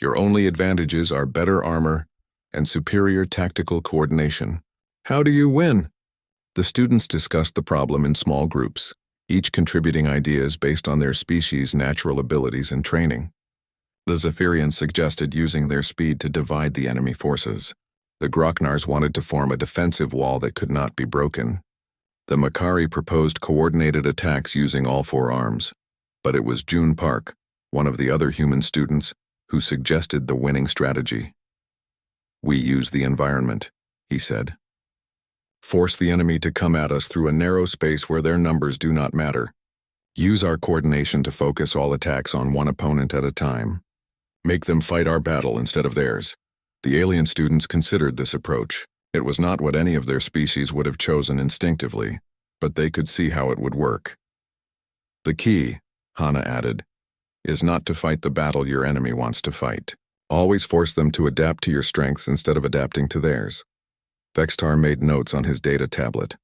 Your only advantages are better armor and superior tactical coordination. How do you win? The students discussed the problem in small groups, each contributing ideas based on their species' natural abilities and training. The Zephyrians suggested using their speed to divide the enemy forces. The Groknars wanted to form a defensive wall that could not be broken. The Makari proposed coordinated attacks using all 4 arms, but it was June Park, one of the other human students, who suggested the winning strategy. We use the environment, he said. Force the enemy to come at us through a narrow space where their numbers do not matter. Use our coordination to focus all attacks on one opponent at a time. Make them fight our battle instead of theirs. The alien students considered this approach. It was not what any of their species would have chosen instinctively, but they could see how it would work. The key, Hana added, is not to fight the battle your enemy wants to fight. Always force them to adapt to your strengths instead of adapting to theirs. Vextar made notes on his data tablet.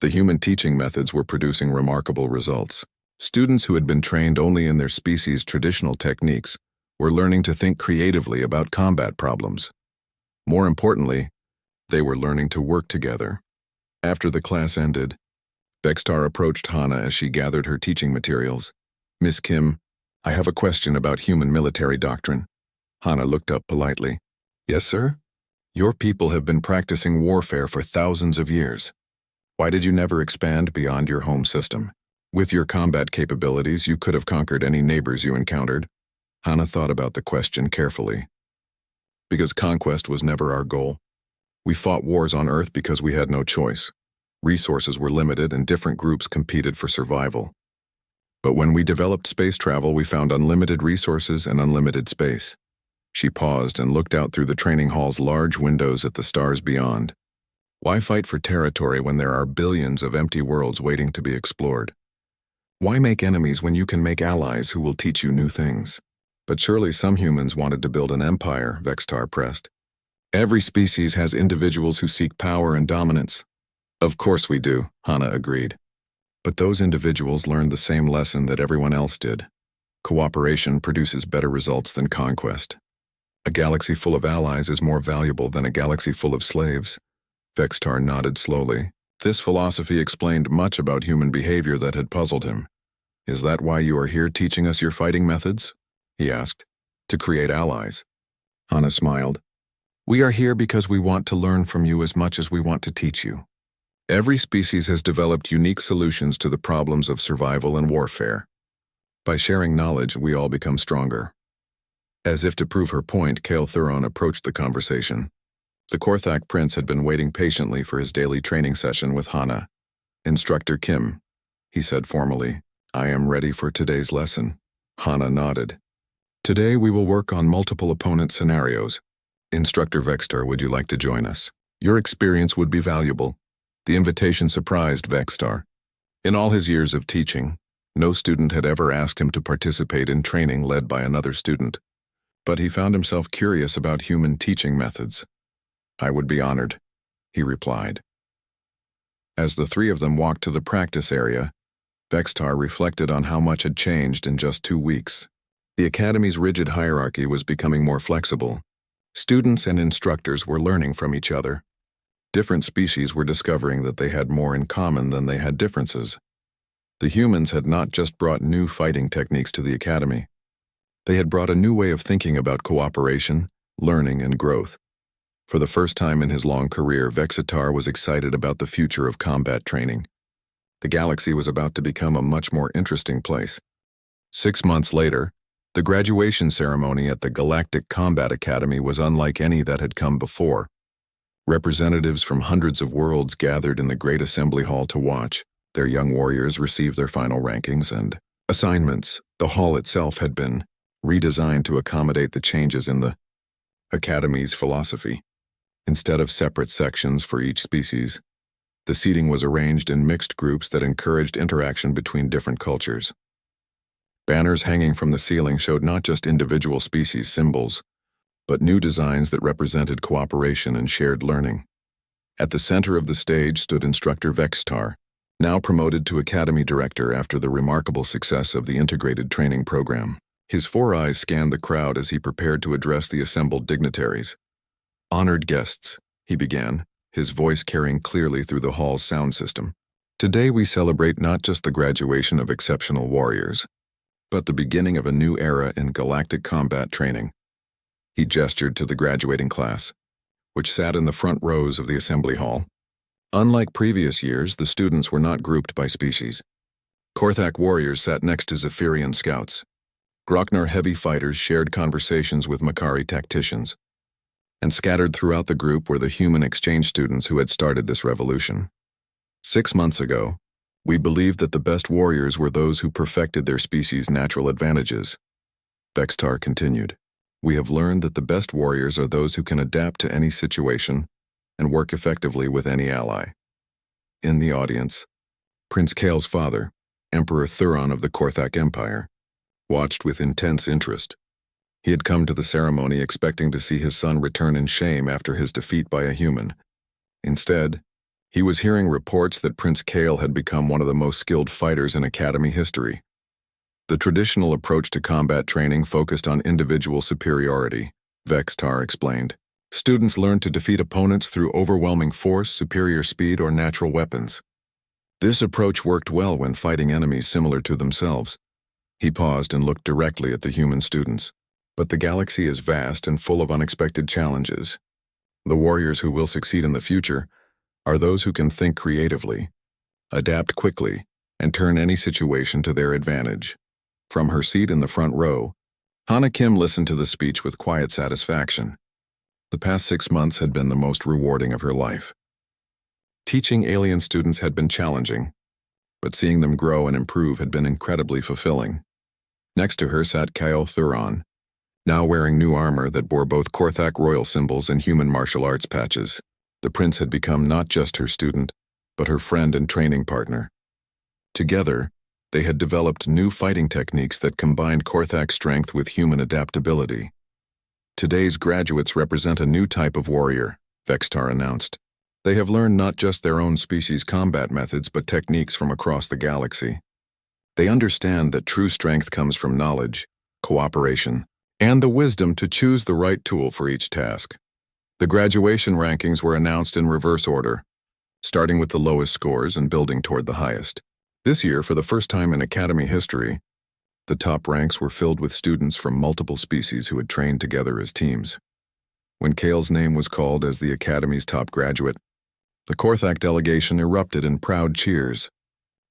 The human teaching methods were producing remarkable results. Students who had been trained only in their species' traditional techniques were learning to think creatively about combat problems. More importantly, they were learning to work together. After the class ended, Vextar approached Hana as she gathered her teaching materials. Miss Kim, I have a question about human military doctrine. Hana looked up politely. Yes, sir? Your people have been practicing warfare for thousands of years. Why did you never expand beyond your home system? With your combat capabilities, you could have conquered any neighbors you encountered. Hana thought about the question carefully. Because conquest was never our goal. We fought wars on Earth because we had no choice. Resources were limited and different groups competed for survival. But when we developed space travel, we found unlimited resources and unlimited space. She paused and looked out through the training hall's large windows at the stars beyond. Why fight for territory when there are billions of empty worlds waiting to be explored? Why make enemies when you can make allies who will teach you new things? But surely some humans wanted to build an empire, Vextar pressed. Every species has individuals who seek power and dominance. Of course we do, Hana agreed. But those individuals learned the same lesson that everyone else did. Cooperation produces better results than conquest. A galaxy full of allies is more valuable than a galaxy full of slaves. Vextar nodded slowly. This philosophy explained much about human behavior that had puzzled him. Is that why you are here teaching us your fighting methods? He asked. To create allies. Hana smiled. We are here because we want to learn from you as much as we want to teach you. Every species has developed unique solutions to the problems of survival and warfare. By sharing knowledge, we all become stronger. As if to prove her point, Kale Thuron approached the conversation. The Korthak prince had been waiting patiently for his daily training session with Hana. Instructor Kim, he said formally, I am ready for today's lesson. Hana nodded. Today we will work on multiple opponent scenarios. Instructor Vextar, would you like to join us? Your experience would be valuable. The invitation surprised Vextar. In all his years of teaching, no student had ever asked him to participate in training led by another student. But he found himself curious about human teaching methods. I would be honored, he replied. As the three of them walked to the practice area, Vextar reflected on how much had changed in just 2 weeks. The academy's rigid hierarchy was becoming more flexible. Students and instructors were learning from each other. Different species were discovering that they had more in common than they had differences. The humans had not just brought new fighting techniques to the academy. They had brought a new way of thinking about cooperation, learning, and growth. For the first time in his long career, Vexitar was excited about the future of combat training. The galaxy was about to become a much more interesting place. 6 months later, the graduation ceremony at the Galactic Combat Academy was unlike any that had come before. Representatives from hundreds of worlds gathered in the Great Assembly Hall to watch. Their young warriors received their final rankings and assignments. The hall itself had been redesigned to accommodate the changes in the Academy's philosophy. Instead of separate sections for each species, the seating was arranged in mixed groups that encouraged interaction between different cultures. Banners hanging from the ceiling showed not just individual species symbols, but new designs that represented cooperation and shared learning. At the center of the stage stood Instructor Vextar, now promoted to Academy Director after the remarkable success of the integrated training program. His 4 eyes scanned the crowd as he prepared to address the assembled dignitaries. Honored guests, he began, his voice carrying clearly through the hall's sound system. Today we celebrate not just the graduation of exceptional warriors, but the beginning of a new era in galactic combat training. He gestured to the graduating class, which sat in the front rows of the assembly hall. Unlike previous years, the students were not grouped by species. Korthak warriors sat next to Zephyrian scouts. Grocknar heavy fighters shared conversations with Makari tacticians. And scattered throughout the group were the human exchange students who had started this revolution. 6 months ago, we believed that the best warriors were those who perfected their species' natural advantages. Vextar continued. We have learned that the best warriors are those who can adapt to any situation and work effectively with any ally. In the audience, Prince Kale's father, Emperor Thuron of the Korthak Empire, watched with intense interest. He had come to the ceremony expecting to see his son return in shame after his defeat by a human. Instead, he was hearing reports that Prince Kale had become one of the most skilled fighters in Academy history. The traditional approach to combat training focused on individual superiority, Vextar explained. Students learned to defeat opponents through overwhelming force, superior speed, or natural weapons. This approach worked well when fighting enemies similar to themselves. He paused and looked directly at the human students. But the galaxy is vast and full of unexpected challenges. The warriors who will succeed in the future are those who can think creatively, adapt quickly, and turn any situation to their advantage. From her seat in the front row, Hana Kim listened to the speech with quiet satisfaction. The past 6 months had been the most rewarding of her life. Teaching alien students had been challenging, but seeing them grow and improve had been incredibly fulfilling. Next to her sat Kale Thuron, now wearing new armor that bore both Korthak royal symbols and human martial arts patches. The prince had become not just her student, but her friend and training partner. Together, they had developed new fighting techniques that combined Korthak strength with human adaptability. Today's graduates represent a new type of warrior, Vextar announced. They have learned not just their own species' combat methods, but techniques from across the galaxy. They understand that true strength comes from knowledge, cooperation, and the wisdom to choose the right tool for each task. The graduation rankings were announced in reverse order, starting with the lowest scores and building toward the highest. This year, for the first time in Academy history, the top ranks were filled with students from multiple species who had trained together as teams. When Kale's name was called as the Academy's top graduate, the Korthak delegation erupted in proud cheers.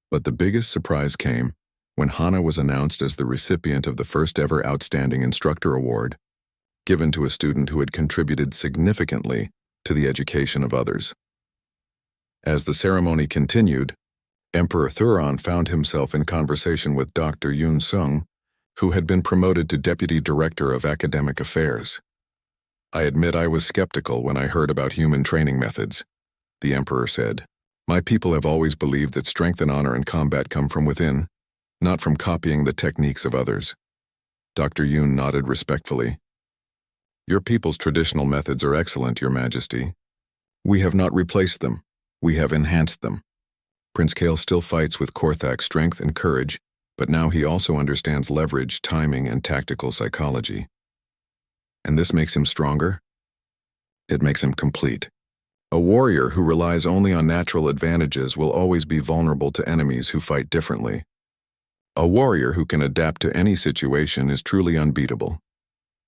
But the biggest surprise came when Hana was announced as the recipient of the first-ever Outstanding Instructor Award, given to a student who had contributed significantly to the education of others. As the ceremony continued, Emperor Thuron found himself in conversation with Dr. Yoon Sung, who had been promoted to Deputy Director of Academic Affairs. "I admit I was skeptical when I heard about human training methods," the Emperor said. "My people have always believed that strength and honor in combat come from within, not from copying the techniques of others." Dr. Yoon nodded respectfully. "Your people's traditional methods are excellent, Your Majesty. We have not replaced them. We have enhanced them. Prince Kale still fights with Korthak strength and courage, but now he also understands leverage, timing, and tactical psychology. And this makes him stronger? It makes him complete. A warrior who relies only on natural advantages will always be vulnerable to enemies who fight differently. A warrior who can adapt to any situation is truly unbeatable."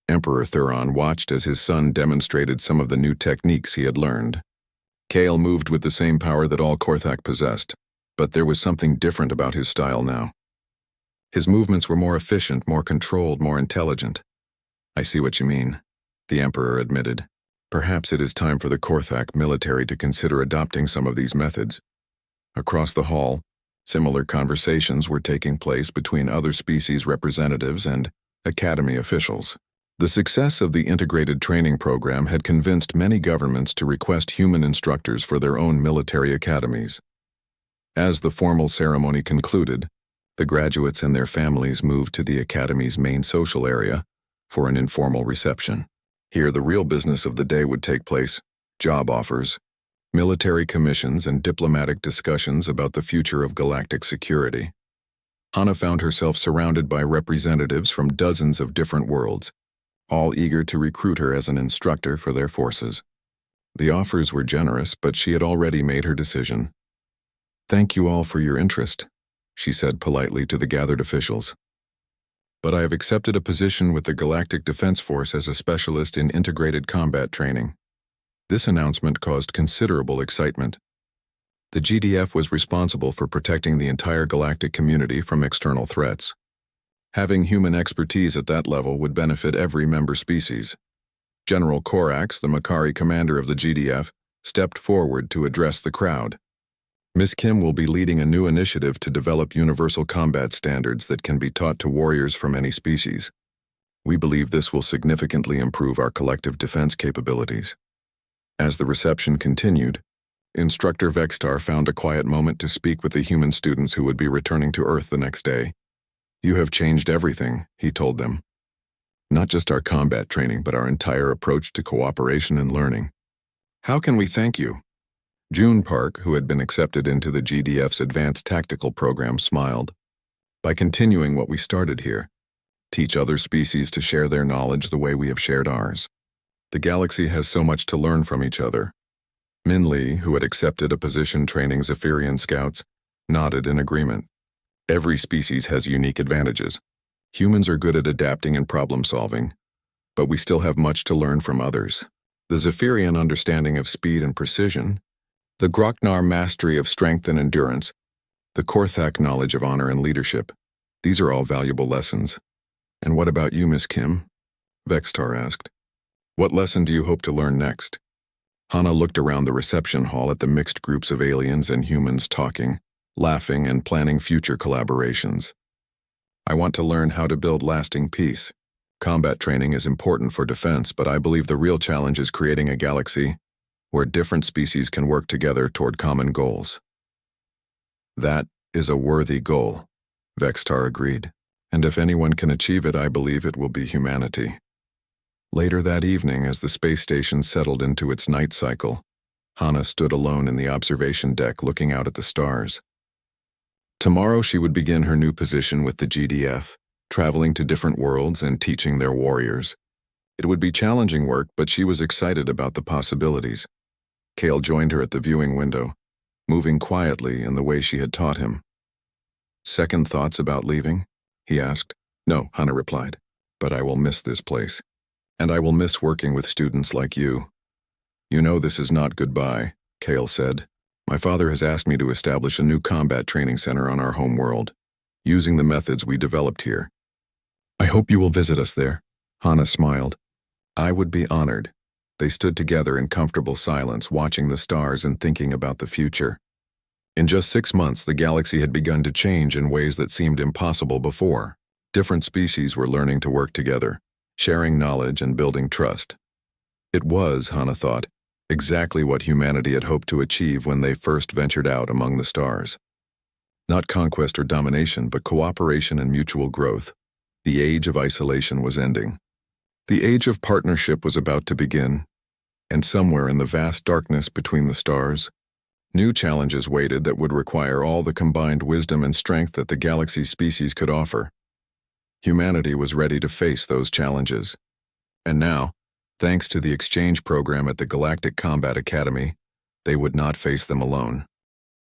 Emperor Thuron watched as his son demonstrated some of the new techniques he had learned. Kale moved with the same power that all Korthak possessed, but there was something different about his style now. His movements were more efficient, more controlled, more intelligent. "I see what you mean," the Emperor admitted. "Perhaps it is time for the Korthak military to consider adopting some of these methods." Across the hall, similar conversations were taking place between other species representatives and Academy officials. The success of the integrated training program had convinced many governments to request human instructors for their own military academies. As the formal ceremony concluded, the graduates and their families moved to the Academy's main social area for an informal reception. Here the real business of the day would take place: job offers, military commissions, and diplomatic discussions about the future of galactic security. Hana found herself surrounded by representatives from dozens of different worlds, all eager to recruit her as an instructor for their forces. The offers were generous, but she had already made her decision. "Thank you all for your interest," she said politely to the gathered officials. "But I have accepted a position with the Galactic Defense Force as a specialist in integrated combat training." This announcement caused considerable excitement. The GDF was responsible for protecting the entire galactic community from external threats. Having human expertise at that level would benefit every member species. General Korax, the Makari commander of the GDF, stepped forward to address the crowd. "Miss Kim will be leading a new initiative to develop universal combat standards that can be taught to warriors from any species. We believe this will significantly improve our collective defense capabilities." As the reception continued, Instructor Vextar found a quiet moment to speak with the human students who would be returning to Earth the next day. "You have changed everything," he told them. "Not just our combat training, but our entire approach to cooperation and learning. How can we thank you?" June Park, who had been accepted into the GDF's advanced tactical program, smiled. "By continuing what we started here, teach other species to share their knowledge the way we have shared ours. The galaxy has so much to learn from each other." Min Lee, who had accepted a position training Zephyrian scouts, nodded in agreement. "Every species has unique advantages. Humans are good at adapting and problem-solving, but we still have much to learn from others. The Zephyrian understanding of speed and precision, the Groknar mastery of strength and endurance, the Korthak knowledge of honor and leadership. These are all valuable lessons." "And what about you, Miss Kim?" Vextar asked. "What lesson do you hope to learn next?" Hana looked around the reception hall at the mixed groups of aliens and humans talking, laughing, and planning future collaborations. "I want to learn how to build lasting peace. Combat training is important for defense, but I believe the real challenge is creating a galaxy where different species can work together toward common goals." "That is a worthy goal," Vextar agreed. "And if anyone can achieve it, I believe it will be humanity." Later that evening, as the space station settled into its night cycle, Hana stood alone in the observation deck looking out at the stars. Tomorrow she would begin her new position with the GDF, traveling to different worlds and teaching their warriors. It would be challenging work, but she was excited about the possibilities. Kale joined her at the viewing window, moving quietly in the way she had taught him. "Second thoughts about leaving?" he asked. "No," Hana replied, "but I will miss this place." And I will miss working with students like you. You know this is not goodbye, Kale said. My father has asked me to establish a new combat training center on our home world, using the methods we developed here. I hope you will visit us there. Hana smiled. I would be honored. They stood together in comfortable silence, watching the stars and thinking about the future. In just 6 months, the galaxy had begun to change in ways that seemed impossible before. Different species were learning to work together, sharing knowledge and building trust. It was, Hana thought, exactly what humanity had hoped to achieve when they first ventured out among the stars. Not conquest or domination, but cooperation and mutual growth. The age of isolation was ending. The age of partnership was about to begin, and somewhere in the vast darkness between the stars, new challenges waited that would require all the combined wisdom and strength that the galaxy's species could offer. Humanity was ready to face those challenges. And now, thanks to the exchange program at the Galactic Combat Academy, they would not face them alone.